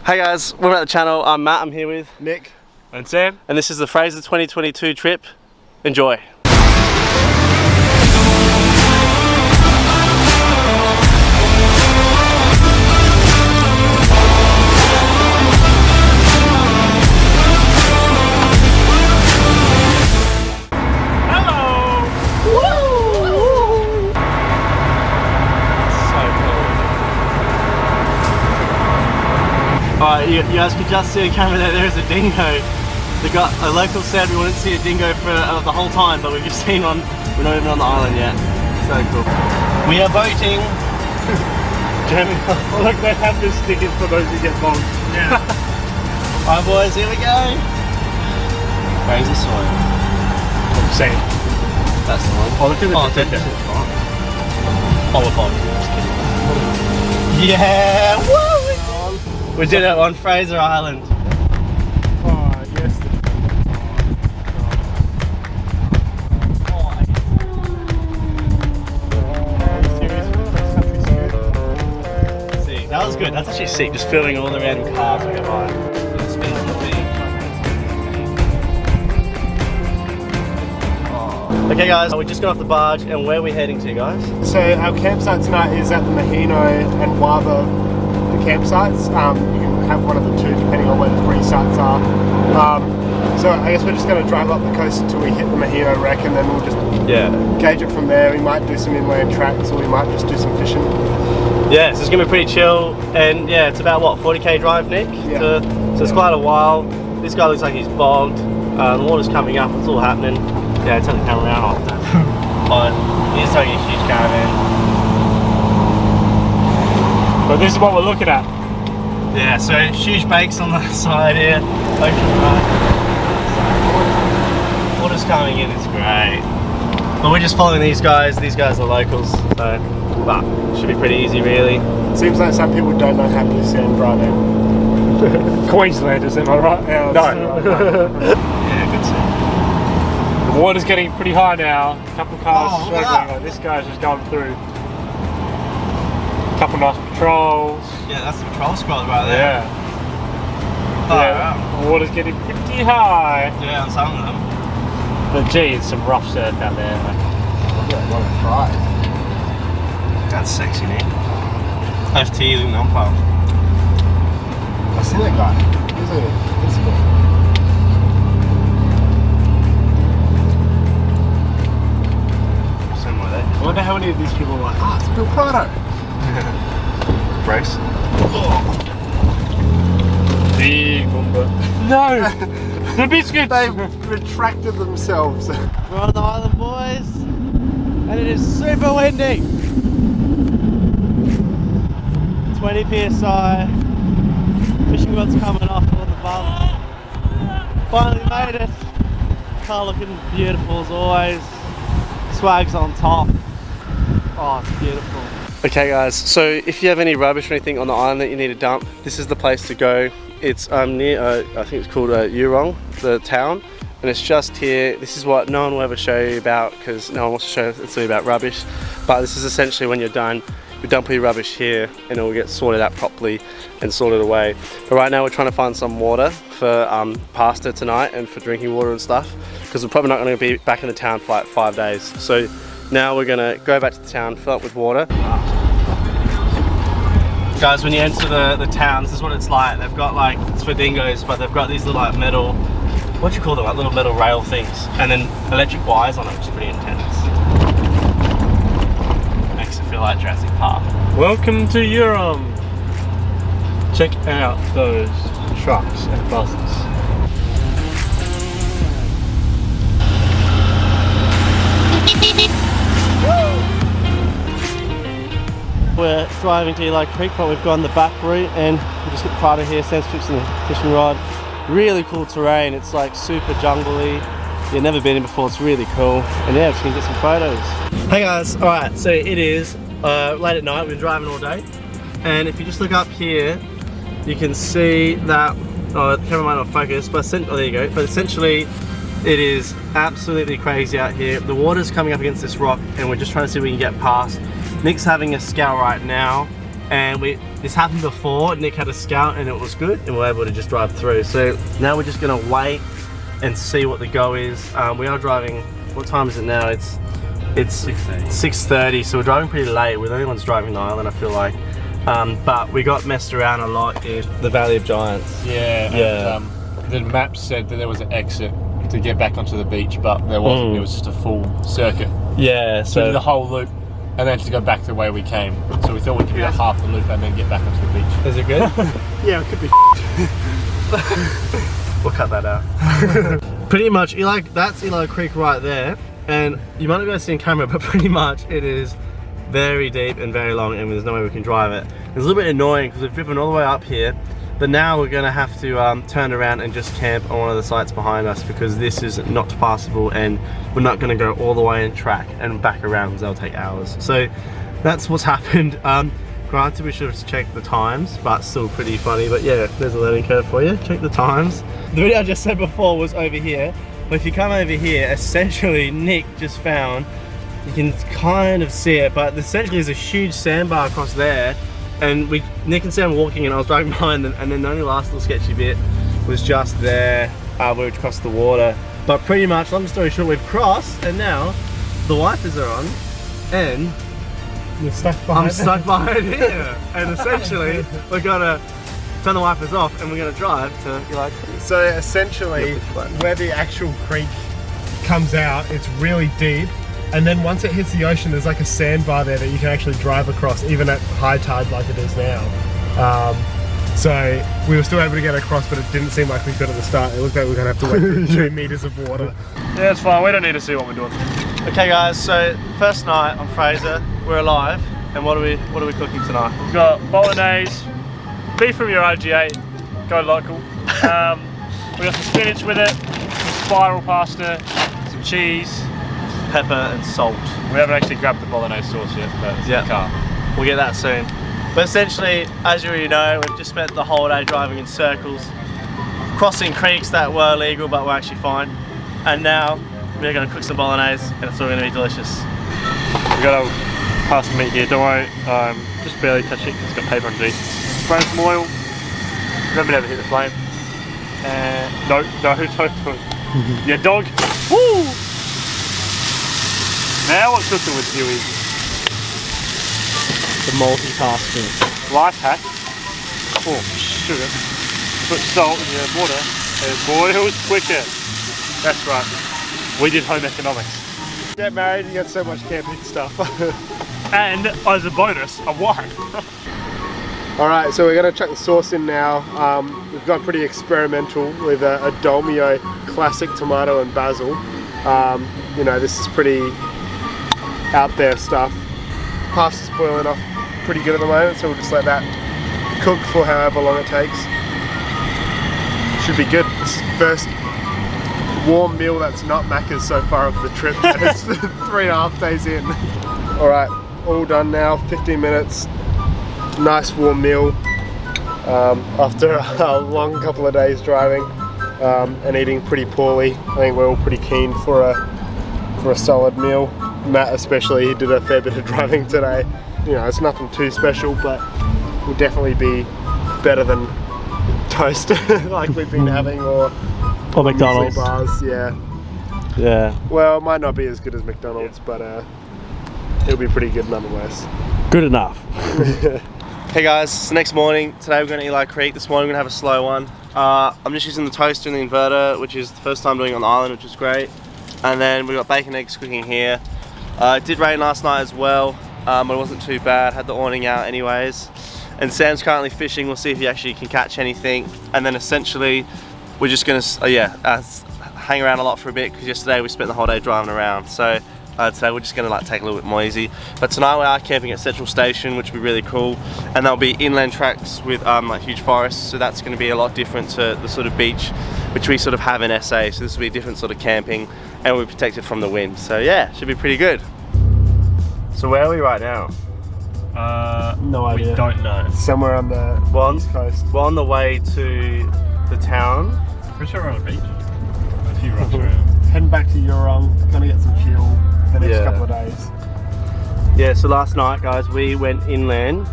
Hey guys, welcome to the channel. I'm Matt, I'm here with Nick and Sam, and this is the Fraser 2022 trip. Enjoy. Alright, you guys could just see on camera there is a dingo. A local said we wouldn't see a dingo for the whole time, but we've just seen one. We're not even on the island yet. So cool. We are boating. Jeremy, look, they have the stickers for those who get bombed. Yeah. Alright boys, here we go. Fraser soil. Same. That's the one. Oh, look at the defender. Oh, we're bombed. Yeah! Woo! We did it on Fraser Island. Oh, yes. See, that was good. That's actually sick. Just filming all the random cars we get by. Okay guys, we just got off the barge and where are we heading to, guys? So our campsite tonight is at the Mahino and Wava campsites. You can have one of the two depending on where the free sites are. So I guess we're just going to drive up the coast until we hit the Mahino wreck, and then we'll just gauge it from there. We might do some inland tracks, or we might just do some fishing. Yeah, so it's going to be pretty chill, and yeah, it's about what, 40k drive, Nick? Yeah. So it's quite a while. This guy looks like he's bogged. The water's coming up, it's all happening. Yeah, turn the camera around like that. But he's towing a huge caravan. But this is what we're looking at. Yeah, so huge bakes on the side here. Ocean right. Water's coming in, it's great. But we're just following these guys. These guys are locals, so but should be pretty easy, really. Seems like some people don't know how to sand driving. Queenslanders, am I right? Yeah, No. Yeah, good see. The water's getting pretty high now. A couple of cars look at struggling. that. Like this guy's just going through. A couple nice patrols. Yeah, that's the patrol squad right there. Yeah. Oh, Yeah, wow. the water's getting pretty high. Yeah, on some of them. But gee, it's some rough surf out there. That's sexy, Nick. Ep.3 Luke Numpal. I've seen that guy. He's a Somewhere there. I wonder how many of these people are like, ah, it's Bill Prado. Brace. Big bumper. No! The biscuits! They've retracted themselves. We're on the island, boys, and it is super windy. 20 psi. Fishing rod's coming off on the bum. Finally made it. Car looking beautiful as always. Swag's on top. Oh, it's beautiful. Okay guys, so if you have any rubbish or anything on the island that you need to dump, this is the place to go. It's near, I think it's called Eurong, the town, and it's just here. This is what no one will ever show you about because no one wants to show it's about rubbish, but this is essentially when you're done, you dump all your rubbish here and it will get sorted out properly and sorted away. But right now we're trying to find some water for pasta tonight and for drinking water and stuff, because we're probably not going to be back in the town for like 5 days. So now we're going to go back to the town, fill up with water. Guys, when you enter the town, this is what it's like. They've got like, it's for dingoes, but they've got these little like metal, what do you call them, like little metal rail things, and then electric wires on it, which is pretty intense. Makes it feel like Jurassic Park. Welcome to Eurong. Check out those trucks and buses. We're driving to Eli Creek, but we've gone the back route and we just got Prado here, Sam's fixing the fishing rod. Really cool terrain, it's like super jungly. You've never been in before, it's really cool. And yeah, we're just gonna get some photos. Hey guys, alright, so it is late at night, we've been driving all day. And if you just look up here, you can see that, oh, the camera might not focus, but oh, there you go. But essentially, it is absolutely crazy out here. The water's coming up against this rock and we're just trying to see if we can get past. Nick's having a scour right now, and this happened before. Nick had a Scout and it was good, and we were able to just drive through. So now we're just gonna wait and see what the go is. We are driving, what time is it now? It's 6:30, so we're driving pretty late. We're the only ones driving the island, I feel like. But we got messed around a lot in the Valley of Giants. Yeah. And, the map said that there was an exit to get back onto the beach, but there wasn't. It was just a full circuit. Yeah, So we did the whole loop and then to go back to the way we came. So we thought we could do half the loop and then get back onto the beach. Is it good? Yeah, it could be. We'll cut that out. Pretty much, that's Eli Creek right there. And you might not be able to see in camera, but pretty much it is very deep and very long, and there's no way we can drive it. It's a little bit annoying because we've driven all the way up here, but now we're gonna have to turn around and just camp on one of the sites behind us because this is not passable, and we're not gonna go all the way and track and back around because that'll take hours. So that's what's happened. Granted, we should have checked the times, but still pretty funny. But yeah, there's a learning curve for you. Check the times. The video I just said before was over here, but if you come over here, essentially Nick just found, you can kind of see it, but essentially there's a huge sandbar across there, and Nick and Sam walking, and I was driving behind them, and then the only last little sketchy bit was just there where we crossed the water. But pretty much, long story short, we've crossed, and now the wipers are on, and You're stuck behind. I'm stuck behind here, and essentially we're gonna turn the wipers off, and we're gonna drive to Eli Creek. So essentially, where the actual creek comes out, it's really deep, and then once it hits the ocean, there's like a sandbar there that you can actually drive across, even at high tide like it is now. So we were still able to get across, but it didn't seem like we could at the start. It looked like we were gonna have to wait for 2 meters of water. Yeah, it's fine. We don't need to see what we're doing. Okay, guys. So first night on Fraser, we're alive, and what are we cooking tonight? We've got bolognese, beef from your OG8, go local. We got some spinach with it, some spiral pasta, some cheese, Pepper and salt. We haven't actually grabbed the bolognese sauce yet, but it's in the car. We'll get that soon. But essentially, as you already know, we've just spent the whole day driving in circles, crossing creeks that were illegal but were actually fine. And now we're going to cook some bolognese, and it's all going to be delicious. We got a pass of meat here, don't worry. Just barely touch it because it's got paper underneath. Spray some oil. Remember never hit the flame. No, don't. Yeah, dog. Woo! Now what's cooking with Huey? The multitasking. Life hack. Oh, sugar. Put salt in your water and it boils quicker. That's right. We did home economics. Get married, you get so much camping stuff. And as a bonus, a wife. Alright, so we're going to chuck the sauce in now. We've gone pretty experimental with a Dolmio classic tomato and basil. You know, this is pretty out there stuff. Pasta's boiling off pretty good at the moment, so we'll just let that cook for however long it takes. Should be good. This is the first warm meal that's not Macca's so far of the trip, and it's 3.5 days in. Alright, all done now, 15 minutes. Nice warm meal after a long couple of days driving and eating pretty poorly. I think we're all pretty keen for a solid meal. Matt especially, he did a fair bit of driving today. You know, it's nothing too special, but will definitely be better than toast like we've been having, or McDonald's bars. Yeah. Well, it might not be as good as McDonald's, but it'll be pretty good nonetheless. Good enough. Hey guys, it's the next morning. Today we're going to Eli Creek. This morning we're going to have a slow one. I'm just using the toaster and the inverter, which is the first time doing it on the island, which is great. And then we got bacon eggs cooking here. It did rain last night as well, but it wasn't too bad. Had the awning out anyways. And Sam's currently fishing. We'll see if he actually can catch anything. And then essentially we're just going to hang around a lot for a bit, because yesterday we spent the whole day driving around. So today we're just going to take a little bit more easy. But tonight we are camping at Central Station, which will be really cool. And there'll be inland tracks with like huge forests. So that's going to be a lot different to the sort of beach which we sort of have in SA. So this will be a different sort of camping, and we'll be protected from the wind. So yeah, should be pretty good. So where are we right now? No idea. We don't know. Somewhere on the east coast. We're on the way to the town. Pretty sure we're on a beach. A few rocks around. Heading back to Eurong, gonna get some fuel for the next couple of days. Yeah, so last night guys, we went inland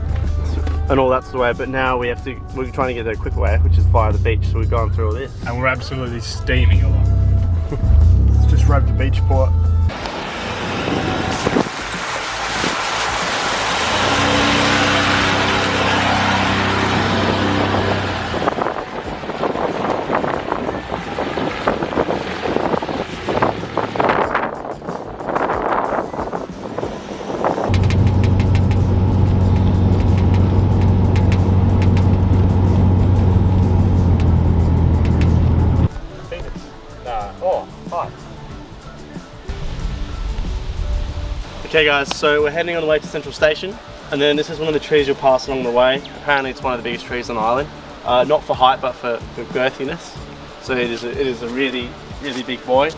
and all that's the way, but now we're trying to get there a quicker way, which is via the beach, so we've gone through all this. And we're absolutely steaming along. Let's just rode to Beachport. Okay guys, so we're heading on the way to Central Station, and then this is one of the trees you'll pass along the way. Apparently it's one of the biggest trees on the island. Not for height, but for girthiness. So it is a really big boy.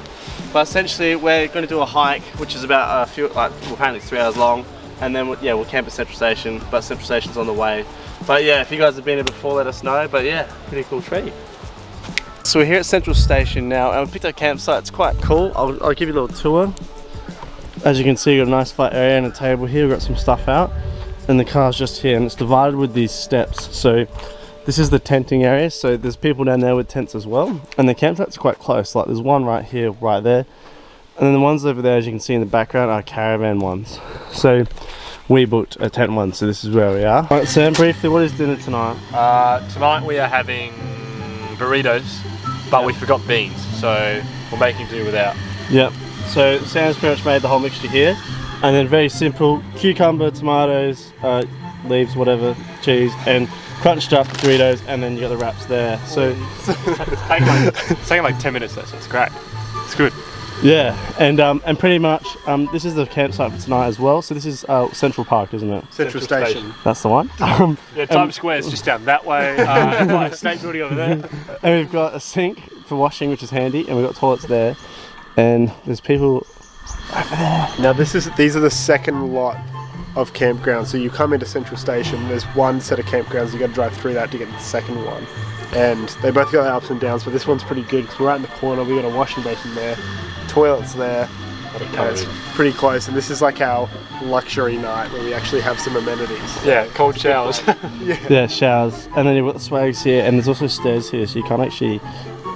But essentially we're going to do a hike, which is about apparently it's 3 hours long, and then we'll camp at Central Station, but Central Station's on the way. But yeah, if you guys have been here before, let us know. But yeah, pretty cool tree. So we're here at Central Station now, and we picked our campsite. It's quite cool. I'll give you a little tour. As you can see, we've got a nice flat area and a table here. We've got some stuff out, and the car's just here, and it's divided with these steps. So this is the tenting area, so there's people down there with tents as well, and the campsite's quite close. Like there's one right here, right there, and then the ones over there, as you can see in the background, are caravan ones. So we booked a tent one, so this is where we are. Alright Sam, briefly, what is dinner tonight? Tonight we are having burritos, but we forgot beans, so we're making do without. Yep. So Sam's pretty much made the whole mixture here, and then very simple cucumber, tomatoes, leaves, whatever, cheese, and crunched up Doritos, and then you got the wraps there. So it's taking like 10 minutes though, so it's great. It's good. Yeah, and pretty much this is the campsite for tonight as well. So this is Central Park, isn't it? Central Station. That's the one. Yeah, Times Square is just down that way. Like state building over there. And we've got a sink for washing, which is handy, and we've got toilets there. And there's people over there. Now these are the second lot of campgrounds. So you come into Central Station, there's one set of campgrounds, you got to drive through that to get to the second one. And they both got their ups and downs, but this one's pretty good because we're right in the corner, we got a washing basin there, toilets there, and it's pretty close. And this is like our luxury night where we actually have some amenities. Yeah, cold showers. Yeah, showers. And then you've got the swags here, and there's also stairs here, so you can't actually,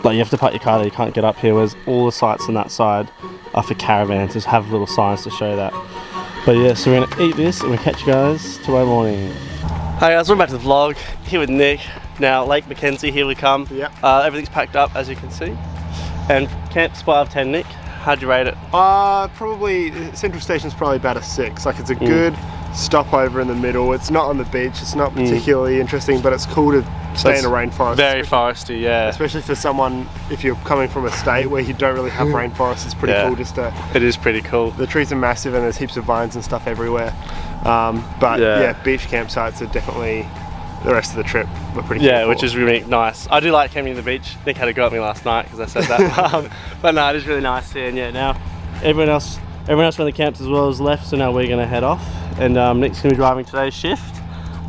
like you have to park your car there, you can't get up here, whereas all the sites on that side are for caravans, just have little signs to show that. But yeah, so we're gonna eat this and we'll catch you guys tomorrow morning. Hi guys, welcome back to the vlog, here with Nick. Now Lake McKenzie, here we come. Yep. Everything's packed up as you can see. And camp spot out of 10, Nick, how'd you rate it? Probably, Central Station's probably about a 6. Like it's a good stopover in the middle. It's not on the beach, it's not particularly interesting, but it's cool to stay in a rainforest. Very foresty, yeah. Especially for someone, if you're coming from a state where you don't really have rainforests, it's pretty cool just to... It is pretty cool. The trees are massive and there's heaps of vines and stuff everywhere. But yeah, beach campsites are definitely the rest of the trip. We're pretty cool. Which is really nice. I do like camping in the beach. Nick had a go at me last night because I said that. But no, it is really nice here. And yeah, now everyone else around the camps as well has left, so now we're going to head off. And Nick's going to be driving today's shift.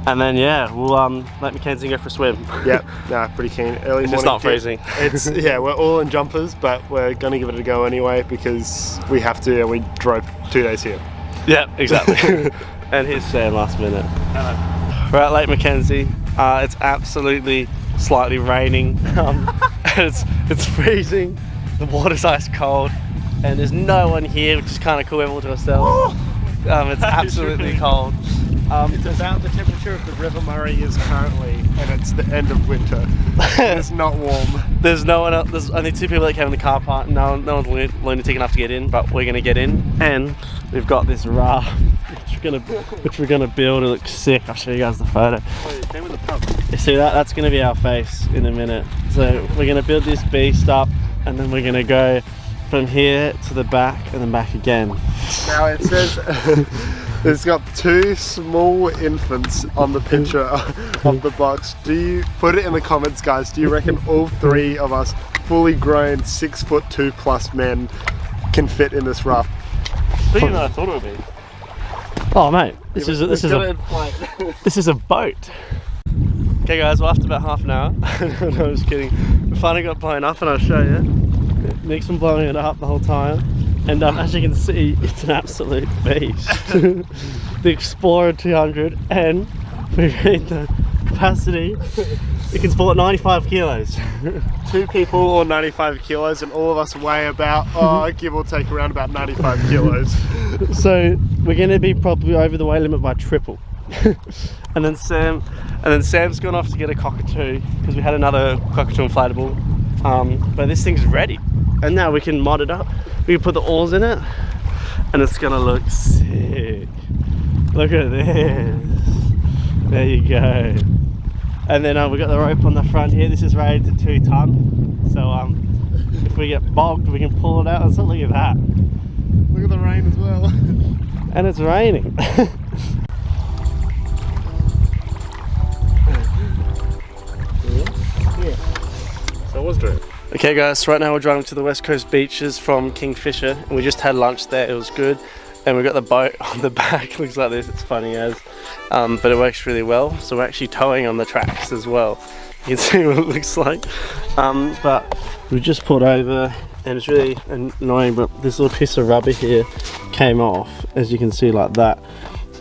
And then yeah, we'll let McKenzie go for a swim. Yep, nah, pretty keen. Early morning. It's not freezing. It's we're all in jumpers, but we're gonna give it a go anyway because we have to, and we drove 2 days here. Yeah, exactly. And here's Sam last minute. Hello. We're at Lake McKenzie. It's absolutely slightly raining. It's freezing. The water's ice cold, and there's no one here, which is kind of cool. We're all to ourselves. It's absolutely cold. It's about the temperature of the River Murray is currently, and it's the end of winter. It's not warm. There's no one else. There's only 2 people that came in the car park. No one's lunatic enough to get in, but we're gonna get in, and we've got this raft which we're gonna build. It looks sick. I'll show you guys the photo. Oh, it came with a pump. You see that? That's gonna be our face in a minute. So we're gonna build this beast up, and then we're gonna go from here to the back and then back again. Now it says. It's got 2 small infants on the picture of the box. Do you put it in the comments, guys? Do you reckon all 3 of us fully grown 6'2+ men can fit in this raft? Bigger than I thought it would be. Oh mate, this is a boat. Okay guys, well after about half an hour, no, I'm just kidding. We finally got blown up, and I'll show you. Nick's been blowing it up the whole time. And as you can see, it's an absolute beast. The Explorer 200, and we read the capacity. It can support 95 kilos. 2 people or 95 kilos, and all of us weigh about, give or take, around about 95 kilos. So we're going to be probably over the weight limit by triple. and then Sam's gone off to get a cockatoo because we had another cockatoo inflatable. But this thing's ready, and now we can mod it up. We can put the oars in it, and it's gonna look sick. Look at this. There you go. And then we got the rope on the front here. This is rated to 2 ton. So if we get bogged, we can pull it out. So look at that. Look at the rain as well. And it's raining. So I was doing. Okay guys, so right now we're driving to the West Coast beaches from Kingfisher, and we just had lunch there. It was good, and we got the boat on the back. Looks like this, it's funny as, but it works really well. So we're actually towing on the tracks as well. You can see what it looks like. But we just pulled over, and it's really annoying, but this little piece of rubber here came off, as you can see, like that.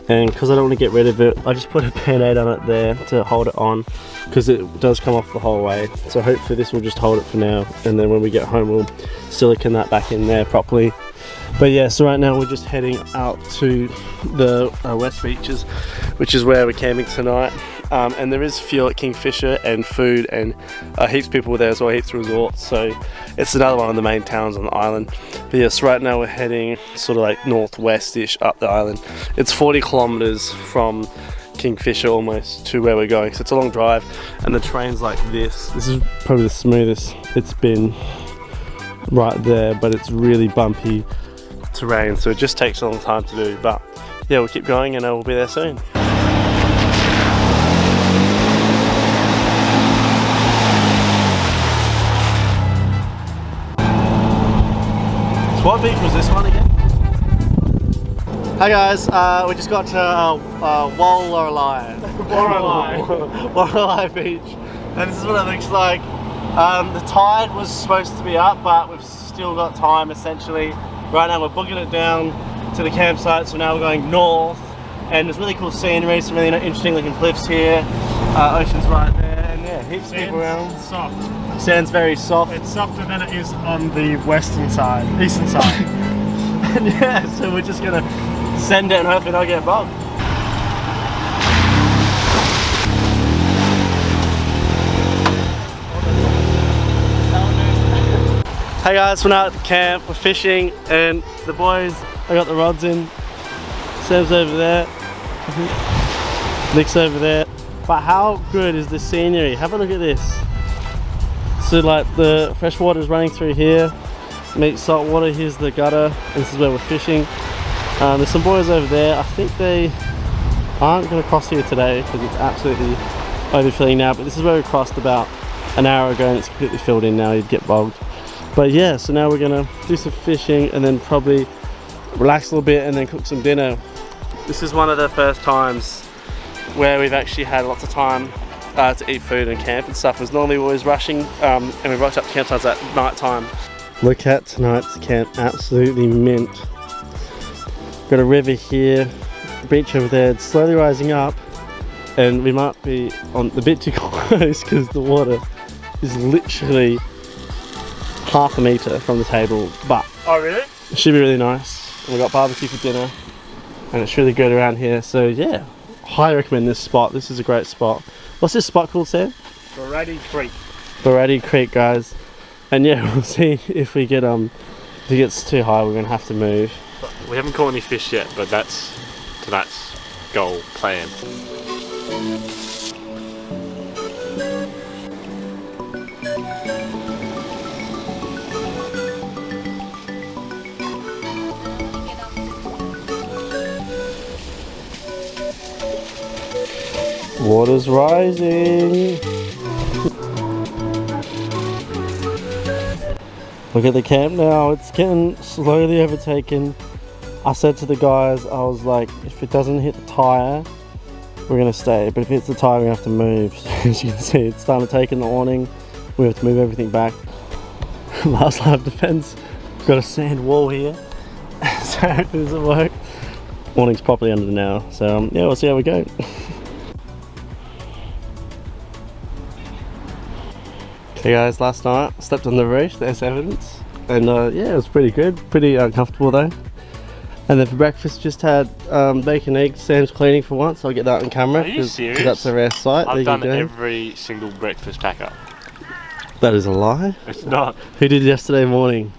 And because I don't want to get rid of it, I just put a band-aid on it there to hold it on, because it does come off the whole way. So hopefully this will just hold it for now, and then when we get home we'll silicone that back in there properly. But yeah, so right now we're just heading out to the West Beaches, which is where we're camping tonight. And there is fuel at Kingfisher and food, and heaps of people there as well, heaps of resorts. So it's another one of the main towns on the island. But yes, right now we're heading sort of like northwest-ish up the island. It's 40 kilometers from Kingfisher almost to where we're going, so it's a long drive, and the train's like this. This is probably the smoothest it's been right there, but it's really bumpy terrain, so it just takes a long time to do. But yeah, we'll keep going, and we'll be there soon. So what beach was this one again? Hi guys, we just got to Wallalai Beach, and this is what it looks like. The tide was supposed to be up, but we've still got time essentially. Right now we're booking it down to the campsite, so now we're going north, and there's really cool scenery, some really interesting looking cliffs here. Ocean's right there, and yeah, heaps of people around. Soft. Sand's very soft. It's softer than it is on the eastern side. And yeah, so we're just gonna send it and hopefully not get bogged. Hey guys, we're now at the camp, we're fishing, and the boys, I got the rods in. Seb's over there, Nick's over there. But how good is the scenery? Have a look at this. So like the fresh water is running through here, meets salt water, here's the gutter, and this is where we're fishing. There's some boys over there. I think they aren't going to cross here today because it's absolutely overfilling now, but this is where we crossed about an hour ago, and it's completely filled in now. You'd get bogged. But yeah, so now we're gonna do some fishing and then probably relax a little bit and then cook some dinner. This is one of the first times where we've actually had lots of time to eat food and camp and stuff. Because normally we're always rushing, and we rush up to campsites at night time. Look at tonight's camp, absolutely mint. Got a river here, the beach over there, it's slowly rising up, and we might be on a bit too close because the water is literally half a metre from the table, but oh really? It should be really nice. And we got barbecue for dinner, and it's really good around here. So yeah, highly recommend this spot. This is a great spot. What's this spot called, Sam? Waddy Creek. Waddy Creek, guys. And yeah, we'll see if we get if it gets too high, we're gonna have to move. We haven't caught any fish yet, but that's tonight's goal plan. Water's rising. Look at the camp now, it's getting slowly overtaken. I said to the guys, I was like, if it doesn't hit the tyre, we're gonna stay, but if it hits the tyre, we have to move. As you can see, it's starting to take in the awning. We have to move everything back. Last line of defense, we've got a sand wall here, so if it doesn't work, awning's properly under now. So yeah, we'll see how we go. Hey guys, last night I slept on the roof, there's evidence, and yeah, it was pretty good, pretty uncomfortable though. And then for breakfast just had bacon, eggs. Sam's cleaning for once, so I'll get that on camera. Are you serious? That's a rare sight. I've done every single breakfast pack up. That is a lie. It's not. Who did yesterday morning?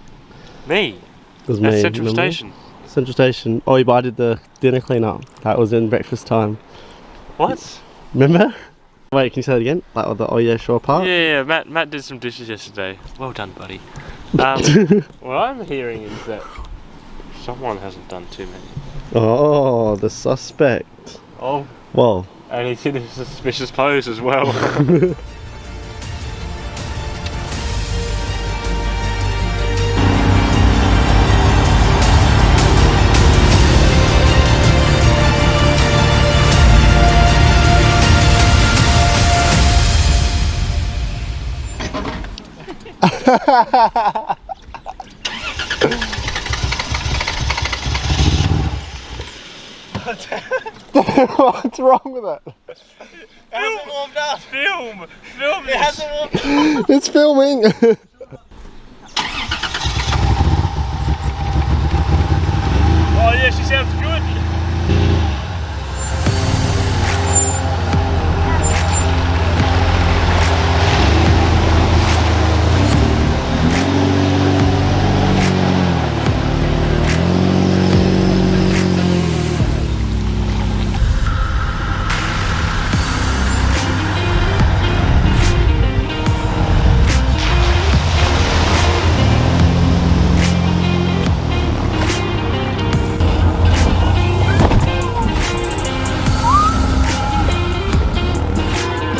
Me. It was At me. Central remember? Station. Central Station. Oh, but I did the dinner clean up. That was in breakfast time. What? Remember? Wait, can you say that again? Like with the oh yeah sure part? Yeah, Matt did some dishes yesterday. Well done, buddy. What I'm hearing is that someone hasn't done too many. Oh, the suspect. Oh. Well. And he's in a suspicious pose as well. What's wrong with it? It hasn't warmed up. Film It hasn't warmed up. It's filming. Oh yeah, she sounds good.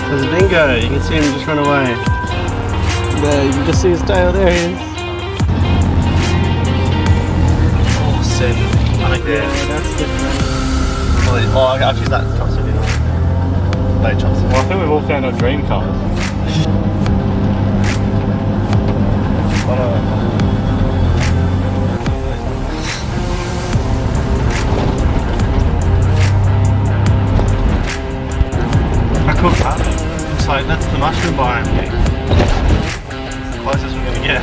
There's a dingo, you can see him just run away. There, you can just see his tail, there he is. Oh, sin. I like that. Yeah, that's different. Oh, I'll use that as chopstick. No chopstick. Well, I think we've all found our dream cars. I cooked that. Looks like that's the mushroom biome thing. It's the closest we're gonna get.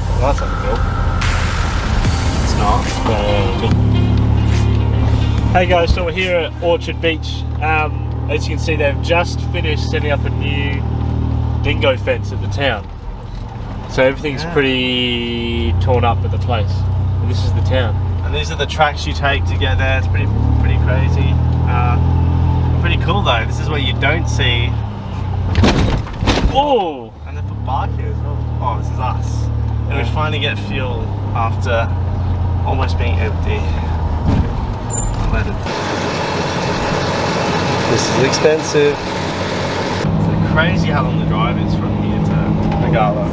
Well, that's unreal. It's not. Hey guys, so we're here at Orchard Beach. As you can see, they've just finished setting up a new dingo fence at the town. So everything's pretty torn up at the place. And this is the town. And these are the tracks you take to get there. It's pretty crazy. Pretty cool though. This is where you don't see. Oh! And then for bar here as well. Oh, this is us. And we finally get fuel after almost being empty. This is expensive. It's crazy how long the drive is from here to Nagala.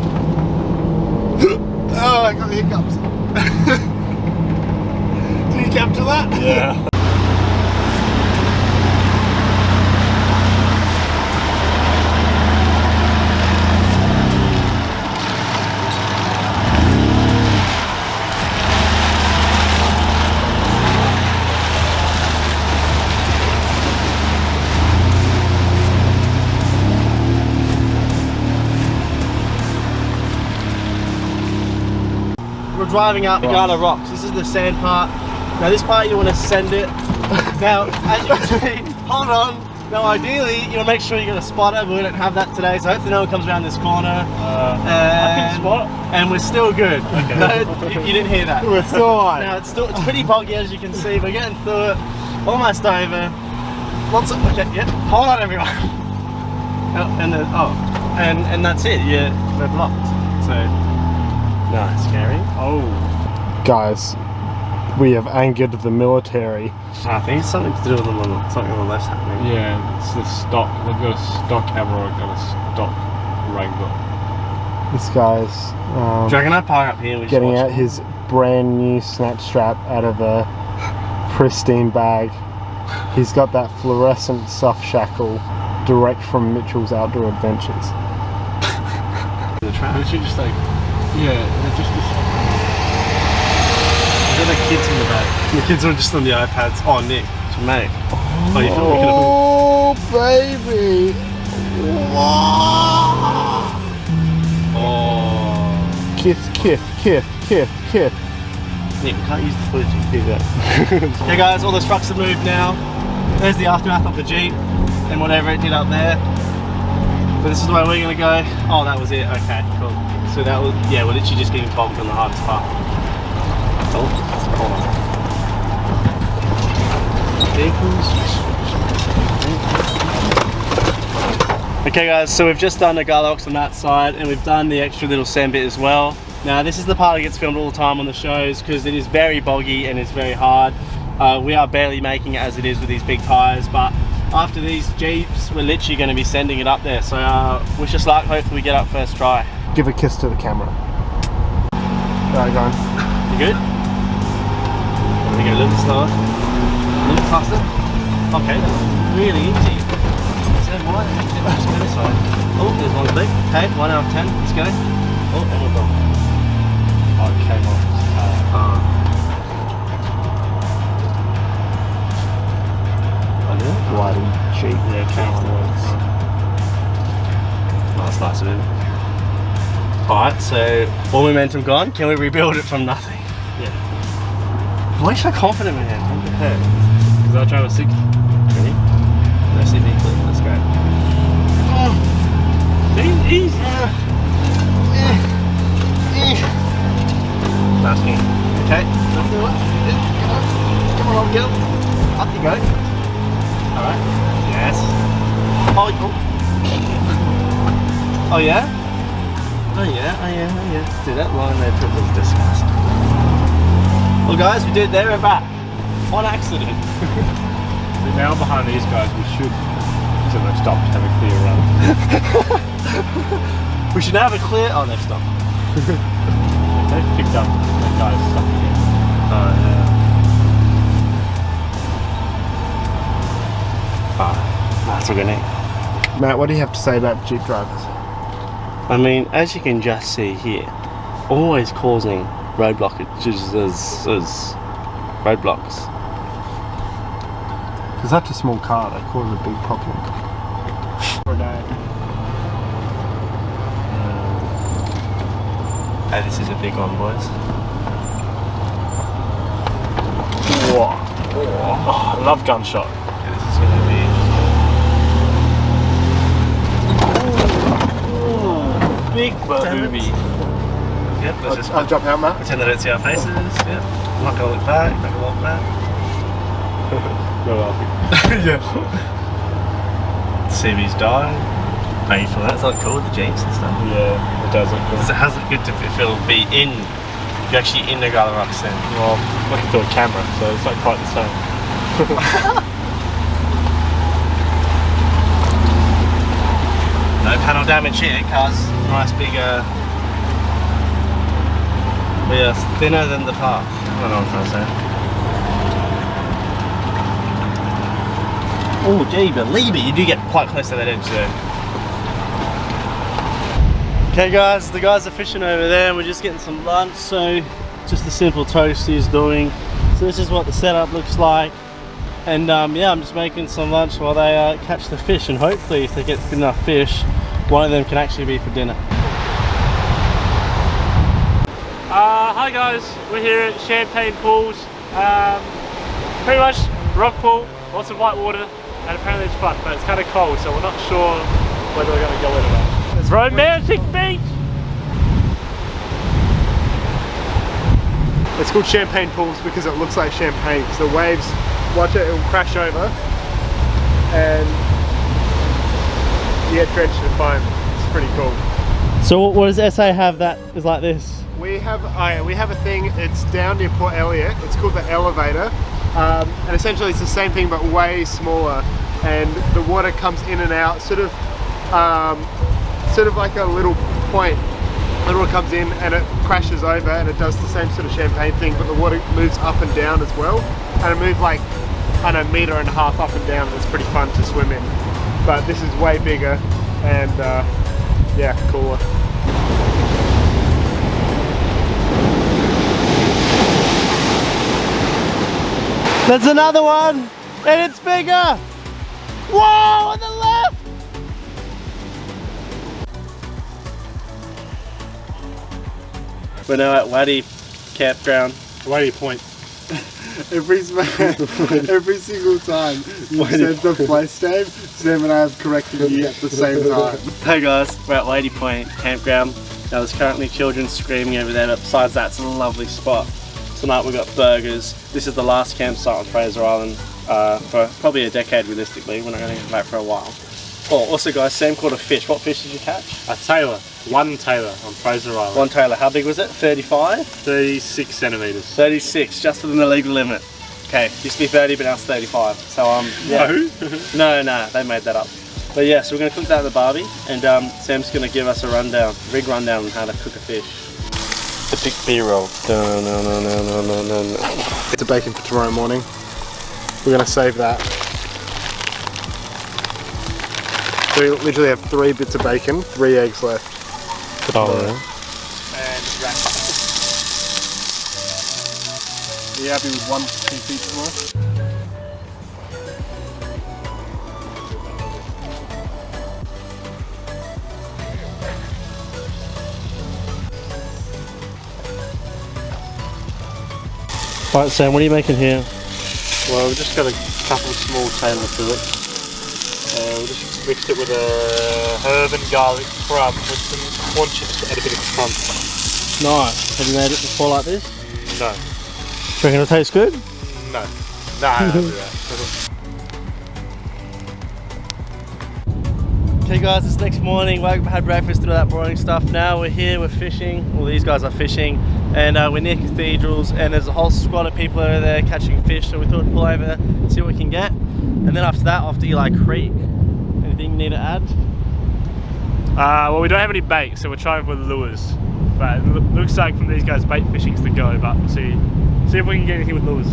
Oh, I got the hiccups. Did you capture that? Yeah. We're driving out Nagala Rocks. This is the sand part. Now this part you want to send it. Now, as you can see, hold on. Now ideally, you want to make sure you get a spotter, but we don't have that today, so hopefully no one comes around this corner. I can spot. And we're still good. Okay. No, you didn't hear that. We're still on. Now it's pretty boggy as you can see. We're getting through it. Almost over. Lots of okay, yeah. Hold on everyone. And that's it. We're blocked. So nice, scary. Oh. Guys, we have angered the military. I think it's something to do with something on the left's happening. Yeah, it's the stock. They've got a stock camera and a stock Wrangler. This guy's Do you reckon I park up here? getting out his brand new snatch strap out of a pristine bag. He's got that fluorescent soft shackle direct from Mitchell's Outdoor Adventures. the track. They should just like, yeah, they're just. There are the kids in the back. The kids are just on the iPads. Oh, Nick, it's mate. Oh, you filming it? Oh, baby. Whoa. Oh. Kiss, kiss, kiss, kiss, kiss. Nick, we can't use the footage to do that. Okay guys, all the trucks have moved now. There's the aftermath of the Jeep and whatever it did up there. But this is the way we're gonna go. Oh, that was it, okay, cool. So that was, yeah, we're literally just getting bogged on the hardest part. Oh, hold on. Okay guys, so we've just done the Garlox on that side and we've done the extra little sand bit as well. Now this is the part that gets filmed all the time on the shows because it is very boggy and it's very hard. We are barely making it as it is with these big tyres, but after these Jeeps we're literally going to be sending it up there. So wish us luck, hopefully we get up first try. Give a kiss to the camera. Alright, go on. You good? Let me go a little bit slower. A little bit faster. Okay, that was really easy. So why? Let's go this way. Oh, there's one click. Okay, 1 out of 10. Let's go. Oh, and we're gone. Oh, it came off. Waddy Jeep. Yeah, it came off. Oh, that's nice of him. Alright, so all momentum gone. Can we rebuild it from nothing? Yeah. Why are you so confident, man? I'm prepared. Because I drove a 60. Ready? No CV clip. Let's go. Easy. Last game. Okay, let's do it. Come on, get him. Up you go. Alright. Yes. Oh, oh yeah? Oh yeah, oh yeah, oh yeah. Dude, that line there trip was disgusting. Well guys, we did it there, we're back. On accident. We're now behind these guys, we should until they've stopped have a clear run. We should have a clear, oh they've stopped. They've picked up that guy's stuff again. Oh yeah. That's what we're gonna need. Matt, what do you have to say about Jeep drivers? I mean, as you can just see here, always causing roadblocks. For such a small car, they cause a big problem. For a day. Hey, this is a big one, boys. Whoa. Oh, I love gunshot. Okay, this is gonna be big booby. Yep, let's just I'll jump out, Matt. pretend that I don't see our faces. Yep. Not gonna look back, not gonna look back. No laughing. Yeah. CV's dying. Painful. That's not cool with the Jeeps and stuff. Yeah, it does look cool. Because it has a good to feel be in. You're actually in the Garlox then. Well, looking through a camera, so it's not quite the same. No panel damage here, cars. Nice big we are thinner than the path. I don't know what I'm trying to say. Oh gee, believe it, you do get quite close to that edge there. Okay guys, the guys are fishing over there and we're just getting some lunch, so just a simple toast he's doing. So this is what the setup looks like. And yeah, I'm just making some lunch while they catch the fish, and hopefully if they get good enough fish, one of them can actually be for dinner. Hi guys, we're here at Champagne Pools. Pretty much rock pool, lots of white water, and apparently it's fun, but it's kind of cold, so we're not sure whether we're going to go in or not. It's romantic beach! It's called Champagne Pools because it looks like champagne. So the waves, watch it, it will crash over and you get drenched in foam. It's pretty cool. So what does SA have that is like this? We have a thing, it's down near Port Elliot, it's called the Elevator, and essentially it's the same thing but way smaller, and the water comes in and out, sort of like a little point. The water comes in and it crashes over and it does the same sort of champagne thing, but the water moves up and down as well, and it moves like, I don't know, 1.5 meters up and down. It's pretty fun to swim in, but this is way bigger and yeah, cooler. There's another one, and it's bigger. Whoa, on the left! We're now at Waddy Campground. Waddy Point. every single time you said the place name, Sam and I have corrected you at the same time. Hey guys, we're at Waddy Point Campground. Now there's currently children screaming over there, but besides that, it's a lovely spot. Tonight we've got burgers. This is the last campsite on Fraser Island for probably a decade realistically. We're not going to come back for a while. Oh, also guys, Sam caught a fish. What fish did you catch? A tailor. One tailor on Fraser Island. One tailor. How big was it? 35? 36 centimetres. 36, just within the legal limit. Okay, used to be 30 but now it's 35. So yeah. No? No, they made that up. But yeah, so we're going to cook that in the barbie and Sam's going to give us a rig rundown on how to cook a fish. Epic B-roll. No. Bits of bacon for tomorrow morning. We're going to save that. So we literally have 3 bits of bacon, 3 eggs left. Oh, And wrap. Are you happy with 1 piece more? Alright Sam, what are you making here? Well, we've just got a couple small tailor fillets. We'll just mixed it with a herb and garlic crumb with some corn chips to add a bit of crunch. Nice. Have you made it before like this? No. Do you reckon it'll taste good? No. No, I don't do that. Okay guys, it's next morning. We had breakfast, did all that boring stuff. Now we're here, we're fishing. Well, these guys are fishing. And we're near cathedrals and there's a whole squad of people over there catching fish. So we thought we'd pull over, see what we can get. And then after that, off to Eli Creek. Anything you need to add? Well, we don't have any bait, so we're trying with lures. But it looks like from these guys, bait fishing's the go, but we'll see if we can get anything with lures.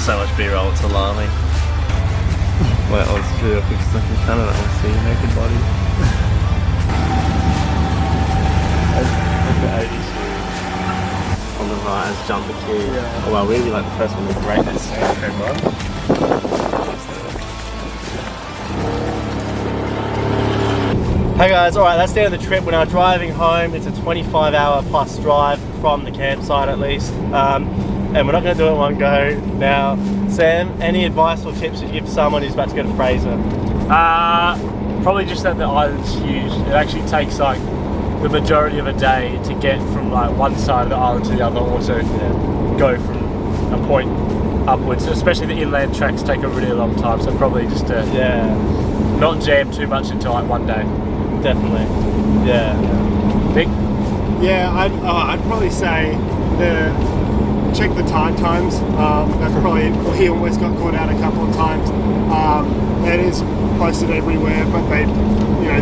So much B-roll, it's alarming. Wait, I'll just do a quick stuff in Canada, I'll see your naked body. On the right has jumped the key. Yeah. Oh well, we'll be like the first one to break this. Okay, bro. Hey guys, alright, that's the end of the trip. We're now driving home. It's a 25-hour plus drive from the campsite at least. And we're not going to do it in one go. Now, Sam, any advice or tips you give to someone who's about to go to Fraser? Probably just that the island's huge. It actually takes like the majority of a day to get from like one side of the island to the other, also go from a point upwards. Especially the inland tracks take a really long time, so probably just to not jam too much into like one day. Definitely. Yeah. Nick? Yeah, I'd probably say check the tide times. That's probably, he almost got caught out a couple of times. It is posted everywhere, but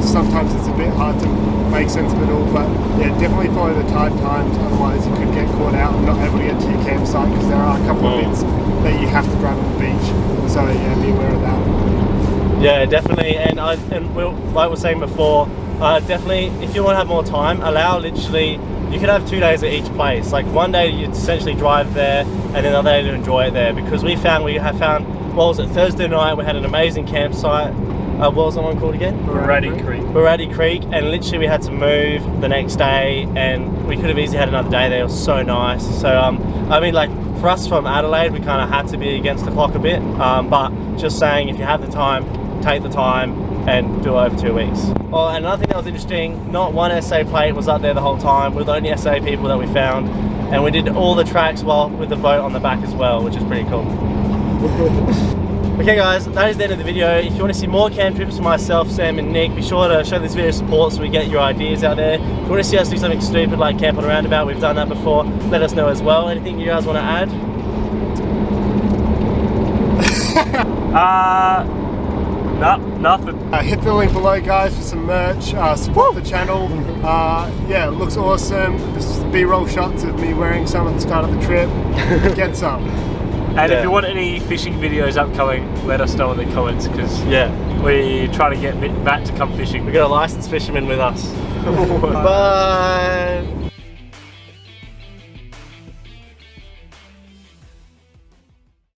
sometimes it's a bit hard to make sense of it all. But yeah, definitely follow the tide times, otherwise you could get caught out and not able to get to your campsite because there are a couple of bits that you have to drive on the beach. So yeah, be aware of that. Yeah, definitely. And like we were saying before, definitely if you want to have more time, allow literally. You could have 2 days at each place. Like one day you'd essentially drive there and then another day to enjoy it there, because we have found, what was it, Thursday night we had an amazing campsite. What was the one called again? Waddy Creek. Waddy Creek, and literally we had to move the next day and we could have easily had another day there. It was so nice. So I mean, like for us from Adelaide, we kind of had to be against the clock a bit, but just saying, if you have the time, take the time and do it over 2 weeks. Oh, and another thing that was interesting, not one SA plate was up there the whole time. We're the only SA people that we found, and we did all the tracks with the boat on the back as well, which is pretty cool. Okay guys, that is the end of the video. If you want to see more camp trips from myself, Sam and Nick, be sure to show this video support so we get your ideas out there. If you want to see us do something stupid like camp on a roundabout, we've done that before, let us know as well. Anything you guys want to add? Nothing. Hit the link below guys for some merch, support the channel. Yeah, it looks awesome. This is B-roll shots of me wearing some at the start of the trip. Get some. And if you want any fishing videos upcoming, let us know in the comments because we're trying to get Matt to come fishing. We've got a licensed fisherman with us. Bye.